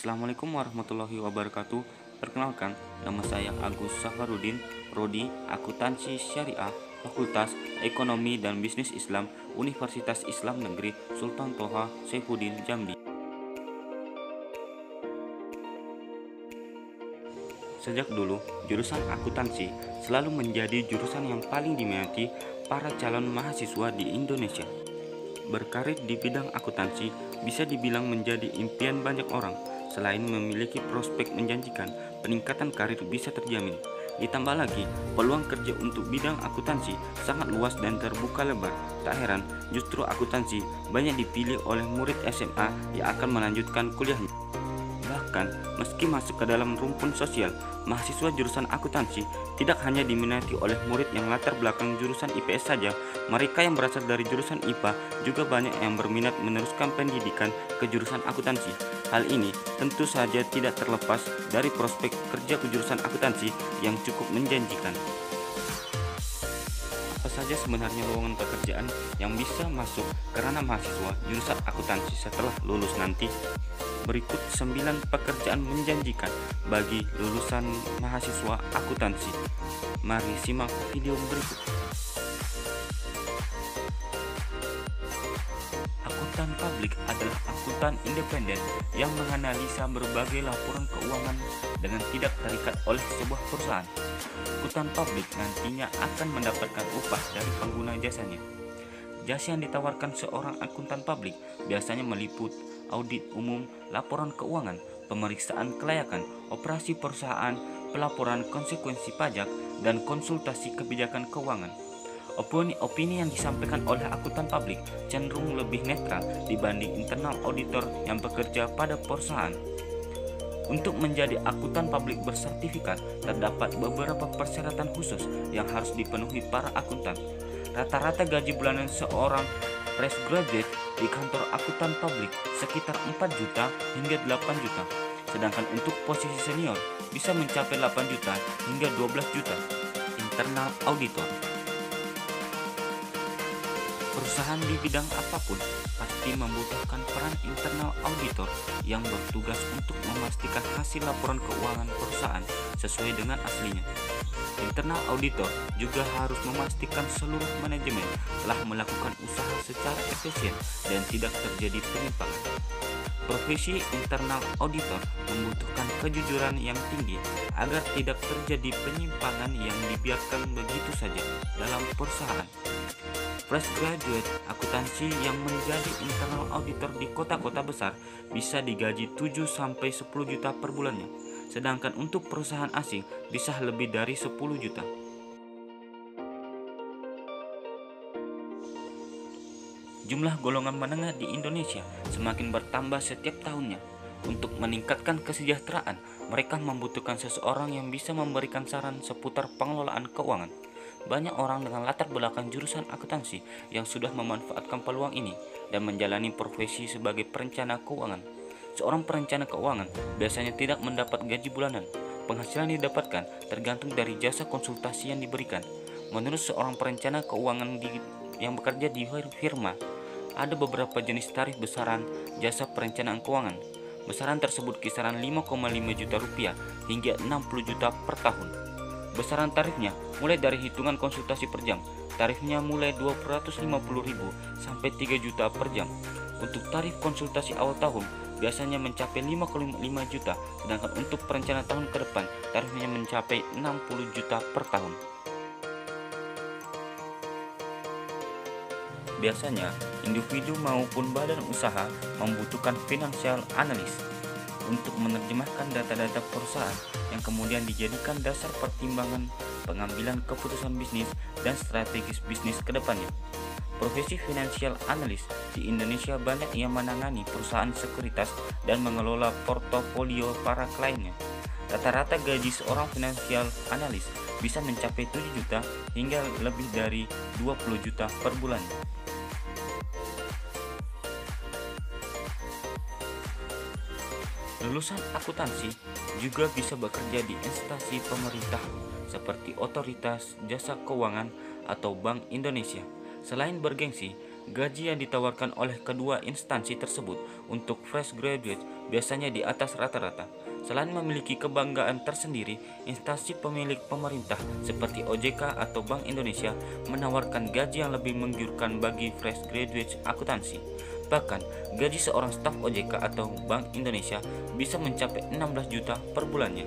Assalamualaikum warahmatullahi wabarakatuh. Perkenalkan, nama saya Agus Safarudin, Prodi Akuntansi Syariah, Fakultas Ekonomi dan Bisnis Islam, Universitas Islam Negeri Sultan Toha Saifuddin Jambi. Sejak dulu, jurusan akuntansi selalu menjadi jurusan yang paling diminati para calon mahasiswa di Indonesia. Berkarir di bidang akuntansi bisa dibilang menjadi impian banyak orang. Selain memiliki prospek menjanjikan, peningkatan karir bisa terjamin. Ditambah lagi, peluang kerja untuk bidang akuntansi sangat luas dan terbuka lebar. Tak heran, justru akuntansi banyak dipilih oleh murid SMA yang akan melanjutkan kuliahnya. Bahkan, meski masuk ke dalam rumpun sosial, mahasiswa jurusan akuntansi tidak hanya diminati oleh murid yang latar belakang jurusan IPS saja. Mereka yang berasal dari jurusan IPA juga banyak yang berminat meneruskan pendidikan ke jurusan akuntansi. Hal ini tentu saja tidak terlepas dari prospek kerja ke jurusan akuntansi yang cukup menjanjikan. Apa saja sebenarnya lowongan pekerjaan yang bisa masuk ke ranah mahasiswa jurusan akuntansi setelah lulus nanti? Berikut 9 pekerjaan menjanjikan bagi lulusan mahasiswa akuntansi. Mari simak video berikut. Akuntan publik adalah akuntan independen yang menganalisa berbagai laporan keuangan dengan tidak terikat oleh sebuah perusahaan. Akuntan publik nantinya akan mendapatkan upah dari pengguna jasanya. Jasa yang ditawarkan seorang akuntan publik biasanya meliput audit umum, laporan keuangan, pemeriksaan kelayakan, operasi perusahaan, pelaporan konsekuensi pajak, dan konsultasi kebijakan keuangan. Opini yang disampaikan oleh akuntan publik cenderung lebih netral dibanding internal auditor yang bekerja pada perusahaan. Untuk menjadi akuntan publik bersertifikat, terdapat beberapa persyaratan khusus yang harus dipenuhi para akuntan. Rata-rata gaji bulanan seorang fresh graduate di kantor akuntan publik sekitar 4 juta hingga 8 juta. Sedangkan untuk posisi senior bisa mencapai 8 juta hingga 12 juta. Internal auditor. Perusahaan di bidang apapun pasti membutuhkan peran internal auditor yang bertugas untuk memastikan hasil laporan keuangan perusahaan sesuai dengan aslinya. Internal auditor juga harus memastikan seluruh manajemen telah melakukan usaha secara efisien dan tidak terjadi penyimpangan. Profesi internal auditor membutuhkan kejujuran yang tinggi agar tidak terjadi penyimpangan yang dibiarkan begitu saja dalam perusahaan. Fresh graduate akuntansi yang menjadi internal auditor di kota-kota besar bisa digaji 7-10 juta per bulannya, sedangkan untuk perusahaan asing bisa lebih dari 10 juta. Jumlah golongan menengah di Indonesia semakin bertambah setiap tahunnya. Untuk meningkatkan kesejahteraan, mereka membutuhkan seseorang yang bisa memberikan saran seputar pengelolaan keuangan. Banyak orang dengan latar belakang jurusan akuntansi yang sudah memanfaatkan peluang ini dan menjalani profesi sebagai perencana keuangan. Seorang perencana keuangan biasanya tidak mendapat gaji bulanan. Penghasilan didapatkan tergantung dari jasa konsultasi yang diberikan. Menurut seorang perencana keuangan yang bekerja di firma, ada beberapa jenis tarif besaran jasa perencanaan keuangan. Besaran tersebut kisaran 5,5 juta rupiah hingga 60 juta per tahun. Besaran tarifnya mulai dari hitungan konsultasi per jam. Tarifnya mulai 250.000 sampai 3 juta per jam. Untuk tarif konsultasi awal tahun biasanya mencapai 5,5 juta, sedangkan untuk perencanaan tahun ke depan tarifnya mencapai 60 juta per tahun. Biasanya, individu maupun badan usaha membutuhkan financial analyst untuk menerjemahkan data-data perusahaan yang kemudian dijadikan dasar pertimbangan pengambilan keputusan bisnis dan strategis bisnis ke depannya. Profesi financial analyst di Indonesia banyak yang menangani perusahaan sekuritas dan mengelola portofolio para kliennya. Rata-rata gaji seorang financial analyst bisa mencapai 7 juta hingga lebih dari 20 juta per bulan. Lulusan akuntansi juga bisa bekerja di instansi pemerintah seperti Otoritas Jasa Keuangan atau Bank Indonesia. Selain bergengsi, gaji yang ditawarkan oleh kedua instansi tersebut untuk fresh graduate biasanya di atas rata-rata. Selain memiliki kebanggaan tersendiri, instansi pemilik pemerintah seperti OJK atau Bank Indonesia menawarkan gaji yang lebih menggiurkan bagi fresh graduate akuntansi. Bahkan, gaji seorang staf OJK atau Bank Indonesia bisa mencapai 16 juta per bulannya.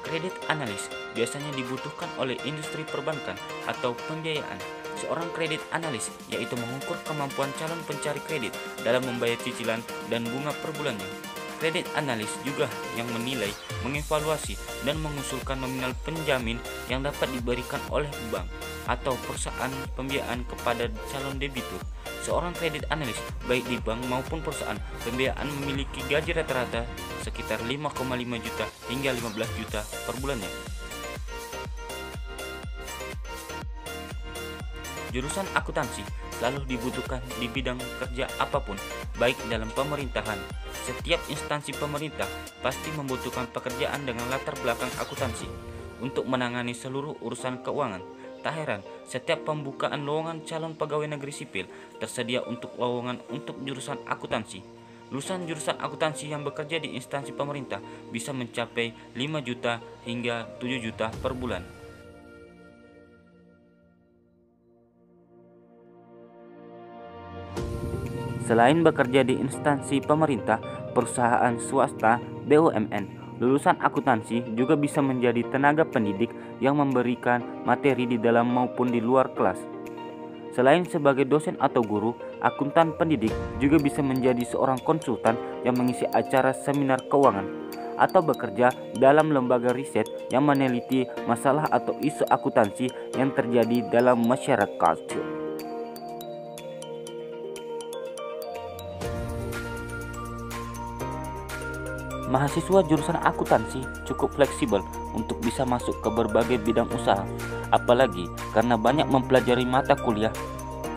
Kredit analis biasanya dibutuhkan oleh industri perbankan atau pembiayaan. Seorang kredit analis yaitu mengukur kemampuan calon pencari kredit dalam membayar cicilan dan bunga per bulannya. Kredit analis juga yang menilai, mengevaluasi, dan mengusulkan nominal penjamin yang dapat diberikan oleh bank atau perusahaan pembiayaan kepada calon debitur. Seorang kredit analis baik di bank maupun perusahaan pembiayaan memiliki gaji rata-rata sekitar 5,5 juta hingga 15 juta per bulannya. Jurusan akuntansi selalu dibutuhkan di bidang kerja apapun, baik dalam pemerintahan. Setiap instansi pemerintah pasti membutuhkan pekerjaan dengan latar belakang akuntansi untuk menangani seluruh urusan keuangan. Tak heran, setiap pembukaan lowongan calon pegawai negeri sipil tersedia untuk lowongan untuk jurusan akuntansi. Lulusan jurusan akuntansi yang bekerja di instansi pemerintah bisa mencapai 5 juta hingga 7 juta per bulan. Selain bekerja di instansi pemerintah, perusahaan swasta, BUMN, lulusan akuntansi juga bisa menjadi tenaga pendidik yang memberikan materi di dalam maupun di luar kelas. Selain sebagai dosen atau guru, akuntan pendidik juga bisa menjadi seorang konsultan yang mengisi acara seminar keuangan atau bekerja dalam lembaga riset yang meneliti masalah atau isu akuntansi yang terjadi dalam masyarakat. Mahasiswa jurusan akuntansi cukup fleksibel untuk bisa masuk ke berbagai bidang usaha, apalagi karena banyak mempelajari mata kuliah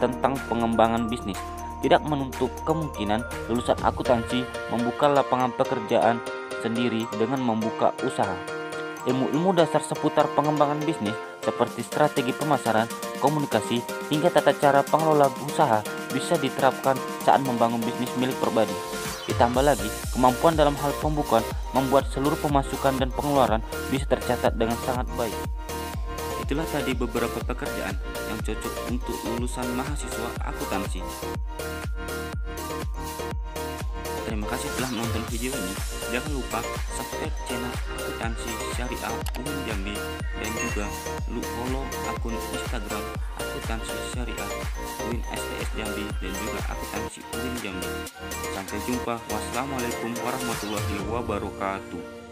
tentang pengembangan bisnis. Tidak menutup kemungkinan lulusan akuntansi membuka lapangan pekerjaan sendiri dengan membuka usaha. Ilmu-ilmu dasar seputar pengembangan bisnis seperti strategi pemasaran, komunikasi, hingga tata cara pengelola usaha bisa diterapkan saat membangun bisnis milik pribadi. Ditambah lagi, kemampuan dalam hal pembukuan membuat seluruh pemasukan dan pengeluaran bisa tercatat dengan sangat baik. Itulah tadi beberapa pekerjaan yang cocok untuk lulusan mahasiswa akuntansi. Terima kasih telah menonton video ini. Jangan lupa subscribe channel Akuntansi Syariah UIN Jambi dan juga follow akun Instagram Akuntansi Syariah UIN STS Jambi dan juga Akuntansi UIN Jambi. Sampai jumpa. Wassalamualaikum warahmatullahi wabarakatuh.